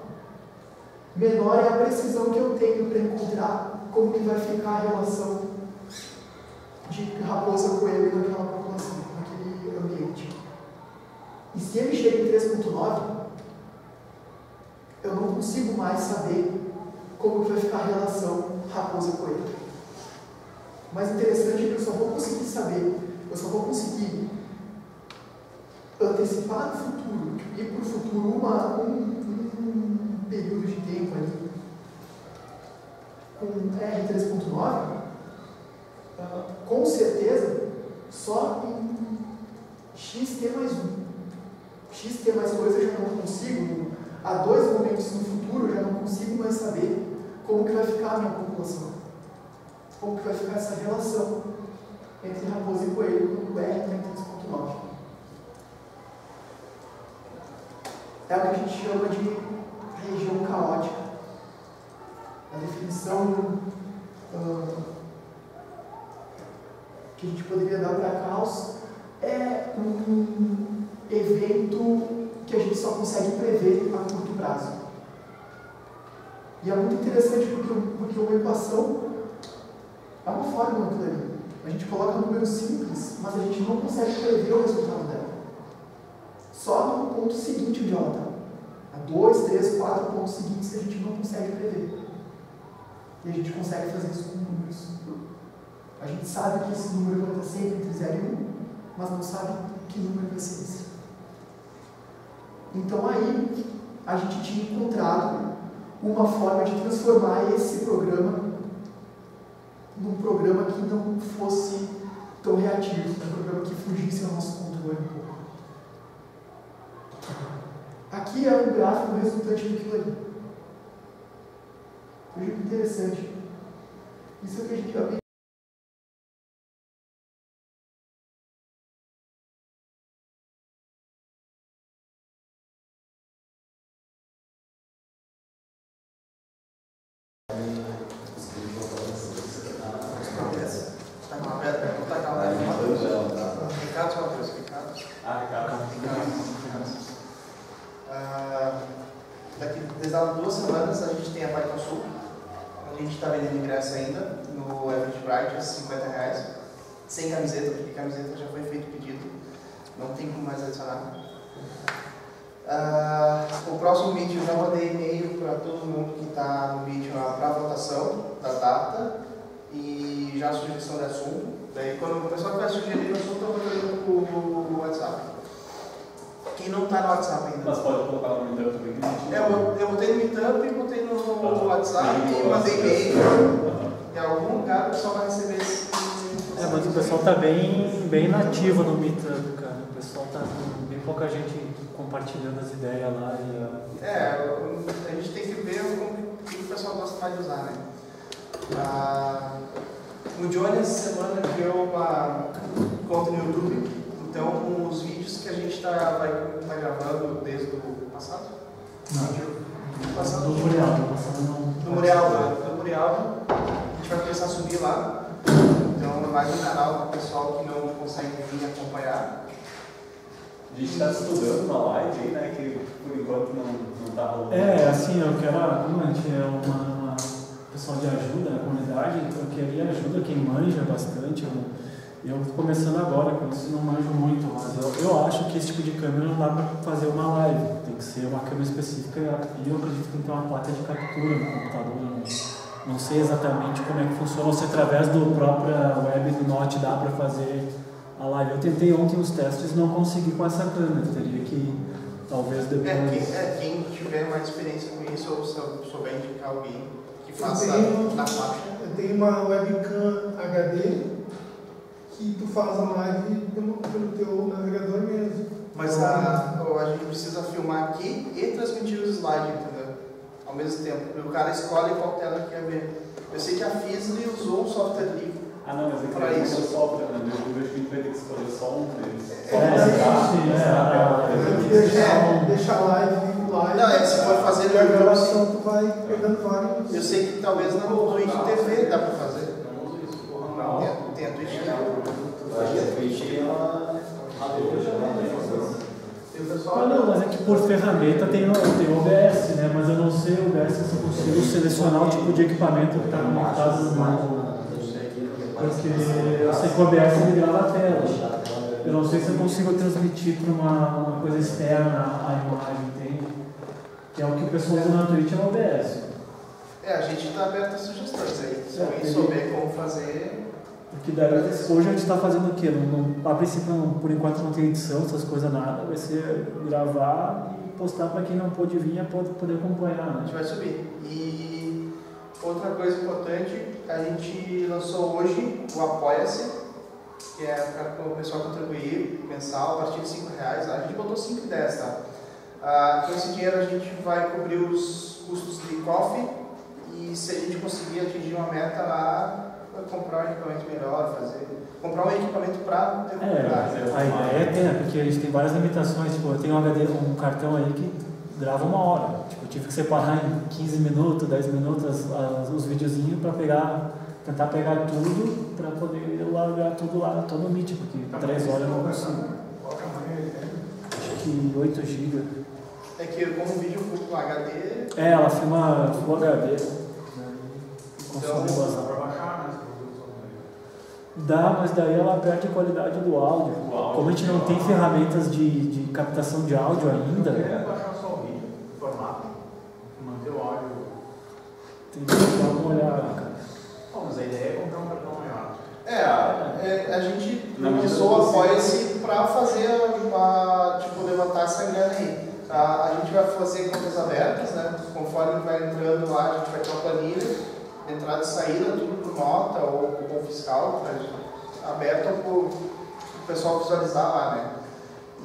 menor é a precisão que eu tenho para encontrar como que vai ficar a relação de raposa-coelho naquela população, naquele ambiente. E se ele chega em 3,9, eu não consigo mais saber como que vai ficar a relação raposa-coelho. O mais interessante é que eu só vou conseguir saber, eu só vou conseguir antecipar no futuro, ir para o futuro um período de tempo ali, com R 3,9, com certeza, só em xt mais 1. Xt mais coisa eu já não consigo, há 2 momentos no futuro eu já não consigo mais saber como que vai ficar a minha população. Como que vai ficar essa relação entre raposa e coelho quando o R está em 3,9. É o que a gente chama de região caótica. A definição que a gente poderia dar para caos é um evento que a gente só consegue prever a curto prazo. E é muito interessante porque uma equação é uma fórmula aquilo ali. A gente coloca números simples, mas a gente não consegue prever o resultado dela. Só no ponto seguinte onde ela está. Há 2, 3, 4 pontos seguintes que a gente não consegue prever. E a gente consegue fazer isso com números. A gente sabe que esse número vai estar sempre entre 0 e 1, mas não sabe que número vai ser esse. Então aí a gente tinha encontrado uma forma de transformar esse programa num programa que não fosse tão reativo, um programa que fugisse ao nosso controle um pouco. Aqui é um gráfico resultante daquilo ali. Veja que interessante. Isso é o que a gente já viu. Desde há 2 semanas a gente tem a Python Sul, onde a gente está vendendo ingresso ainda no Eventbrite, R$50, sem camiseta, porque camiseta já foi feito o pedido, não tem como mais adicionar. O próximo Meet eu já mandei e-mail para todo mundo que está no Meet para votação da data e já a sugestão de assunto. Daí quando o pessoal vai sugerir o assunto, eu vou mandando pro WhatsApp. Quem não está no WhatsApp ainda. Mas pode colocar no Meetup também? Eu botei no Meetup, botei no WhatsApp, mandei e-mail. Em algum lugar o pessoal vai receber esse. Mas o pessoal está bem nativo no Meetup, cara. O pessoal está com bem pouca gente compartilhando as ideias lá. A gente tem que ver o que o pessoal gosta mais de usar, né? O Johnny essa semana criou uma conta no YouTube, então os vídeos que a gente vai gravando desde o passado? Não. Passado Do Murialdo, a gente vai começar a subir lá. Então é mais um canal para o pessoal que não consegue vir acompanhar. A gente está estudando na live aí, né? Que por enquanto não está rolando. Assim, eu quero, como a gente é uma pessoal de ajuda na comunidade, então eu queria ajuda quem manja bastante. Eu estou começando agora, por isso não manjo muito, mas eu acho que esse tipo de câmera não dá para fazer uma live. Tem que ser uma câmera específica e eu acredito que tem que ter uma placa de captura no computador. Não sei exatamente como é que funciona, ou se através do próprio web do Note dá para fazer a live. Eu tentei ontem os testes e não consegui com essa câmera, teria que talvez depois... Quem tiver mais experiência com isso, ou souber indicar alguém que faça na faixa. Eu tenho uma webcam HD que tu faz a live pelo teu navegador mesmo. Mas a gente precisa filmar aqui e transmitir os slides, entendeu? Ao mesmo tempo. O cara escolhe qual tela que quer ver. Eu sei que a Fizzly usou um software livre. Não, mas para isso. O software, né? Eu acho que a gente vai ter que escolher só um deles. Deixa a live. Não, se for fazer a gravação, tu vai pegando vários. Eu sei que talvez no Twitch TV dá para fazer. Tem a Twitch TV. A Twitch não, mas é que por ferramenta tem OBS, né? Mas eu não sei o OBS se eu consigo selecionar o tipo de equipamento que está conectado no. Porque eu sei que o OBS ele grava a tela. Eu não sei se eu consigo transmitir para uma coisa externa a imagem, entende? Que é o que o pessoal usa na Twitch, é o OBS. A gente está aberto a sugestões aí. Se alguém souber como fazer. Porque hoje a gente está fazendo o quê? A princípio, por enquanto, não tem edição, essas coisas nada. Vai ser gravar e postar para quem não pôde vir, pode poder acompanhar. Né? A gente vai subir. E outra coisa importante, a gente lançou hoje o Apoia-se, que é para o pessoal contribuir mensal a partir de R$5. A gente botou 5 e 10, tá? Com esse dinheiro a gente vai cobrir os custos de coffee e se a gente conseguir atingir uma meta lá, comprar um equipamento melhor, comprar um equipamento para ter comunidade. A ideia é porque a gente tem várias limitações. Tipo, eu tenho um cartão aí que grava 1 hora. Tipo, eu tive que separar em 15 minutos, 10 minutos os videozinhos para tentar pegar tudo para poder largar tudo lá, todo o Meet, porque 3 horas eu não consigo. Acho que 8 GB. É que como o vídeo Full HD... ela filma Full HD. Consome Então, bastante. Dá, mas daí ela perde a qualidade do áudio. Como a gente não tem ferramentas de captação de áudio ainda. Baixar só o vídeo, o formato, manter o áudio. Tem que dar uma olhada, cara. Mas a ideia é comprar um cartão maior. A gente lançou o Apoia-se para fazer, levantar essa grana aí. A gente vai fazer contas abertas, né? Conforme vai entrando lá, a gente vai ter uma planilha. Entrada e saída, tudo por nota ou cupom fiscal, aberto para o pessoal visualizar lá, né?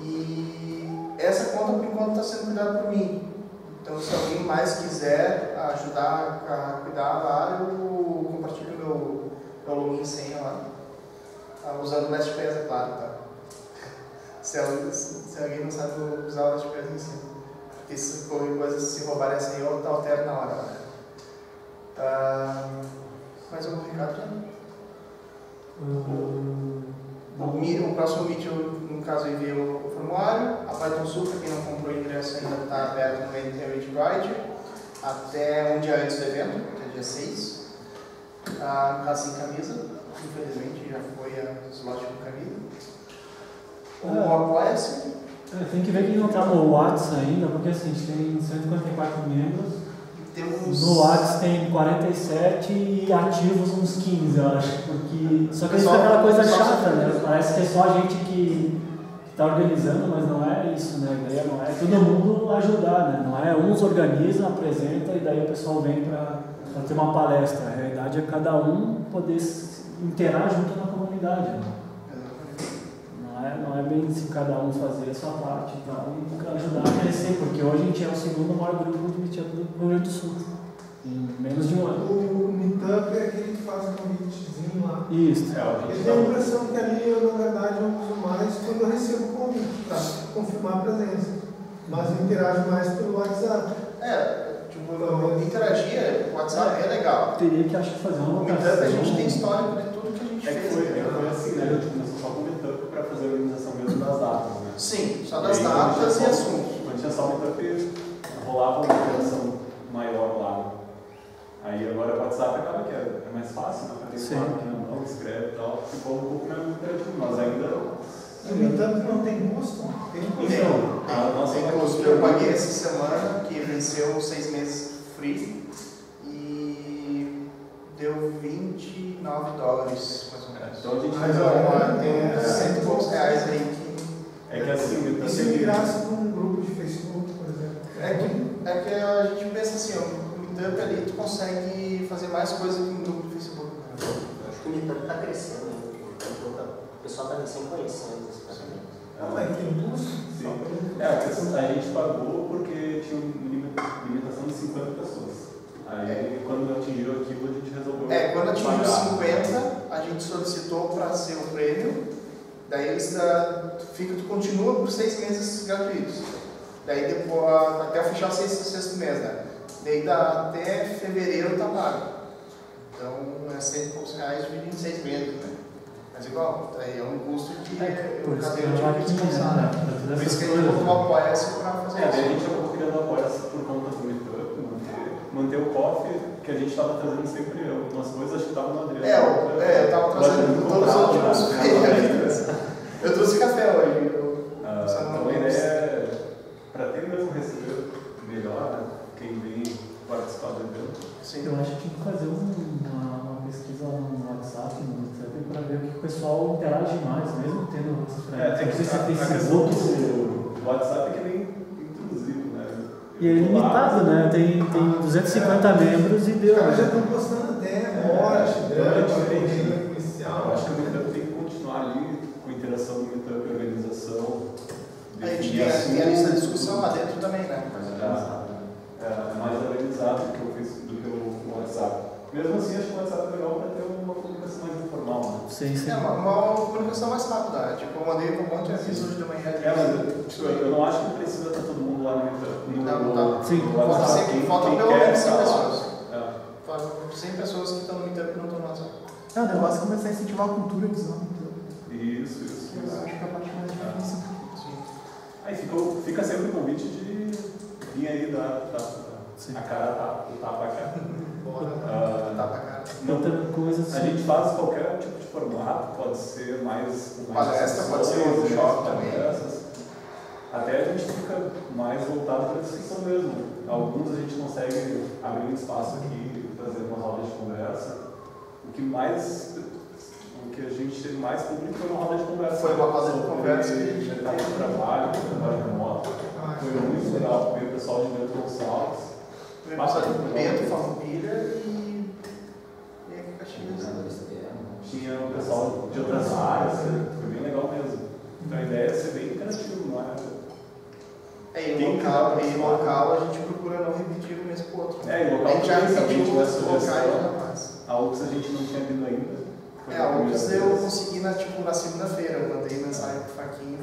E essa conta, por enquanto, está sendo cuidada por mim. Então, se alguém mais quiser ajudar a cuidar lá, eu compartilho meu login e senha lá. Usando o LastPass, é claro, tá? Se alguém não sabe usar o LastPass, eu ensino. Porque se qualquer coisa, se roubar essa aí, eu altero na hora, né? Mais algum recado já? O próximo Meet, no caso, eu enviei o formulário. A Python Sul, para quem não comprou o ingresso, ainda está aberto no Eventbrite até um dia antes do evento, até dia 6. No caso, sem camisa, infelizmente já foi a slot com camisa. O Apoia-se, Tem que ver quem não está no WhatsApp ainda, porque assim, a gente tem 154 membros. No WhatsApp tem 47 e ativos uns 15, eu acho. Porque... Só que isso é aquela coisa chata, né? Parece que é só a gente que está organizando, mas não é isso, né? A ideia não é todo mundo ajudar, né? Não é uns organizam, apresenta e daí o pessoal vem para ter uma palestra. A realidade é cada um poder interar junto na comunidade, né? Não é bem se cada um fazer a sua parte e tal, e ajudar a crescer, porque hoje a gente é o segundo maior grupo de meetup do Rio Grande do Sul, em menos de um ano. O meetup é aquele que faz um convitezinho lá. Isso. Eu tenho a impressão que ali eu, na verdade, eu uso mais quando eu recebo o convite, para confirmar a presença. Mas eu interajo mais pelo WhatsApp. Tipo, eu interagia, o WhatsApp é legal. Teria que, acho que, fazer uma votação. O meetup a gente tem histórico de tudo que a gente fez. Foi assim, né? A gente começou só com o meetup para fazer a organização mesmo das datas, né? Sim, só das datas e assuntos. Quando tinha só o meetup, rolava uma interação maior lá. Aí agora o WhatsApp acaba que é mais fácil, né? Tem que não escreve e tal. Ficou um pouco menos interativo, mas ainda... O meetup não tem custo? Tem custo. Eu paguei essa semana, que venceu 6 meses free, e deu $29, mais ou menos. Então a gente tem 100 e poucos reais aí que... É que assim, o meetup... E se migrasse para um grupo de Facebook, por exemplo? É que a gente pensa assim, o meetup ali tu consegue fazer mais coisas que um grupo de Facebook. Acho que o meetup está crescendo, né? O pessoal está sem conhecendo esse tratamento. Mas tem custo? A gente pagou porque tinha uma limitação de 50 pessoas. Aí quando atingiu aquilo a gente resolveu. Quando atingiu 50, a gente solicitou para ser o prêmio. Daí eles tu continua por 6 meses gratuitos. Daí depois, até fechar o sexto mês, né? Daí até fevereiro tá pago. Então é 100 e poucos reais dividido em 6 meses, né? Mas igual, é um custo que eu acabei de descansar, né? Por isso que a gente colocou o Apoia-se para fazer isso. Daí a gente acabou criando o Apoia-se por conta do meetup, manter o coffee, que a gente estava trazendo sempre algumas coisas, acho que estava no Adriano. Eu estava trazendo todos os últimos feios. Eu trouxe café hoje. Então a ideia é, para ter mesmo receber melhor, né? Quem vem participar do evento. Sim. Eu acho que tinha que fazer uma pesquisa no WhatsApp, no WhatsApp, para ver o que o pessoal interage mais, mesmo tendo Facebook. O WhatsApp é que nem intrusivo, né? E é limitado, né? Tem 250 membros e deu. Os caras já estão postando até morte, diferente. policial. Eu acho que o meetup tem que continuar ali com a interação do meetup e organização. A gente tem a lista de discussão lá dentro também, né? É mais organizado do que o WhatsApp. Mesmo assim, acho que o WhatsApp é legal para ter uma comunicação mais informal, né? Sim. Uma comunicação mais rápida, né? Tipo, eu mandei um monte de aviso hoje de manhã. Mas eu não acho que precisa estar todo mundo lá no meetup. No WhatsApp. Falta pelo menos 100 pessoas. Faltam 100 pessoas que estão no meetup e não estão no WhatsApp. O negócio é começar a incentivar a cultura de usar o meetup. Isso. Eu acho que é a parte mais difícil. Aí fica sempre o convite de vir aí dar a cara, o tapa a cara. Tapa a cara. A gente faz qualquer tipo de formato, pode ser mais palestra, pode ser um workshop também. Até a gente fica mais voltado para a discussão mesmo. Alguns a gente consegue abrir um espaço aqui, trazer uma roda de conversa. O que a gente teve mais público foi uma roda de conversa. Foi uma roda de conversa que a gente mercado de trabalho remoto. Foi muito legal, veio o pessoal de Bento Gonçalves. Bento, Farroupilha e Caxias. Tinha o pessoal de outras áreas, foi bem legal mesmo. Então a ideia é ser bem interativo, não é? Em local a gente procura não repetir o mesmo com o outro. Em local a gente já repetiu outros locais. A UX a gente não tinha vindo ainda. A UX eu consegui na segunda-feira, eu mandei mensagem pro Faquinho,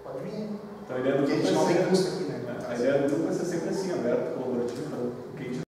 pode vir. Então a ideia do grupo a gente não tem custo aqui, né? A ideia do grupo é ser sempre assim, aberto, colaborativo, quem